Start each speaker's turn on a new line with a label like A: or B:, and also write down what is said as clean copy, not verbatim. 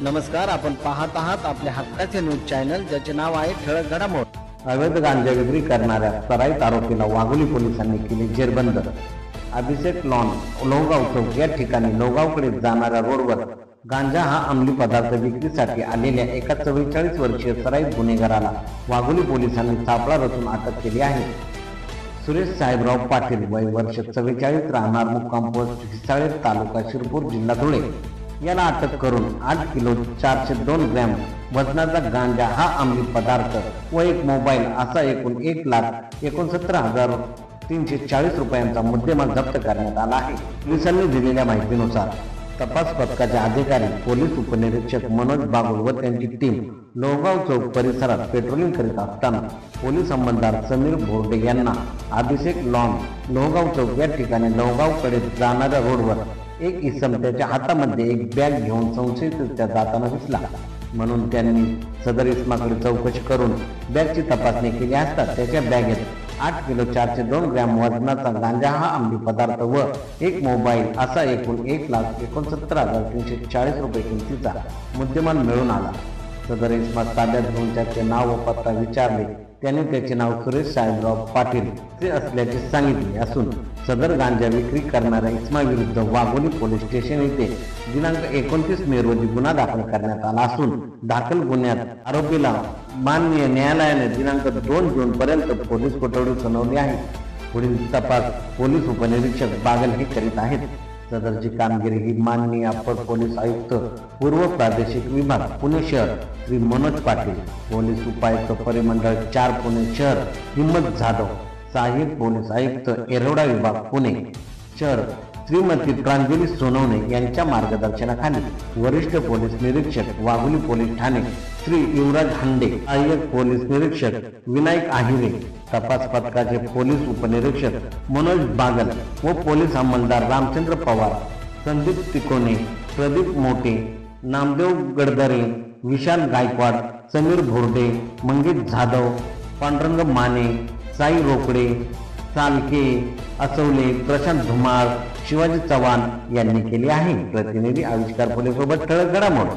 A: नमस्कार, आपण पाहत आहात आपल्या हक्काचे न्यूज चॅनल, ज्याचे नाव आहे ठळक घडामोड.
B: अवैध गांजा विक्री करणाऱ्या सराईत आरोपीला वाघोली पोलिसांनी केले जेरबंद. अभिषेक लॉन लोहगाव चौक या ठिकाणी लोहगावकडे जाणाऱ्या रोडवर गांजा हा अंमली पदार्थ विक्रीसाठी आलेल्या एका 44 वर्षीय सराईत गुन्हेगाराला वाघोली पोलिसांनी सापळा रचून अटक केली आहे. सुरेश साहेबराव पाटील, वय वर्ष 44, राहणार मुक्काम पोस्ट हिसाळे, तालुका शिरपूर, जिल्हा धुळे, याला अटक करून 8 किलो 402 ग्रॅम वजनाचा गांजा हा अंमली पदार्थ व एक मोबाईल असा एकूण 1,69,340 रुपयांचा मुद्देमाल जप्त करण्यात आला आहे. पोलिसांनी दिलेल्या माहितीनुसार तपास पथकाचे अधिकारी पोलीस उपनिरीक्षक मनोज बागुल व त्यांची टीम लोहगाव चौक परिसरात पेट्रोलिंग करीत असताना पोलीस अंमलदार समीर भोरडे यांना अभिषेक लॉन लोहगाव चौक या ठिकाणी लोहगावकडे जाणाऱ्या रोडवर एक इसम त्याच्या हातामध्ये एक बॅग घेऊन संशयितरित्या जाताना दिसला. म्हणून त्यांनी सदर इसमाकडे चौकशी करून बॅगची तपासणी केली असता त्याच्या बॅगेत 8 किलो 402 ग्रॅम वजनाचा गांजा हा अंमली पदार्थ व एक मोबाईल असा एकूण 1,69,340 रुपये किमतीचा मुद्देमाल मिळून आला. सदर इसमात ताब्यात घेऊन त्याचे नाव व पत्ता विचारले. त्याने त्याचे नाव सुरेश साहेबराव पाटील ते असल्याचे सांगितले असून सदर गांजा विक्री करणाऱ्या इसमाविरुद्ध वाघोली पोलीस स्टेशन येथे दिनांक 29 मे रोजी गुन्हा दाखल करण्यात आला असून दाखल गुन्ह्यात आरोपीला माननीय न्यायालयाने दिनांक 2 जून पर्यंत पोलीस कोठडी सुनावली आहे. पुढील तपास पोलीस उपनिरीक्षक बागल हे करीत आहेत. सदरची कामगिरी ही माननीय अप्पर पोलीस आयुक्त पूर्व प्रादेशिक विभाग पुणे शहर श्री मनोज पाटील, पोलीस उपायुक्त परिमंडळ 4 पुणे शहर हिम्मत जाधव, सहाय्यक पोलीस आयुक्त येरवडा विभाग पुणे शहर श्रीमती प्रांजली सोनवणे यांच्या मार्गदर्शनाखाली वरिष्ठ पोलीस निरीक्षक वाघोली पोलीस ठाणे श्री युवराज हांडे, सहाय्यक पोलीस निरीक्षक विनायक आहिरे, तपास पथकाचे पोलीस उपनिरीक्षक मनोज बागल व पोलीस अंमलदार रामचंद्र पवार, संदीप तिकोने, प्रदीप मोटे, नामदेव गडदरे, विशाल गायकवाड, समीर भोरडे, मंगेश जाधव, पांडुरंग माने, साई रोकडे, सालके, असवले, प्रशांत धुमाळ, शिवाजी चव्हाण यांनी केली आहे. प्रतिनिधी आविष्कार पोलीस सोबत ठळक घडामोड.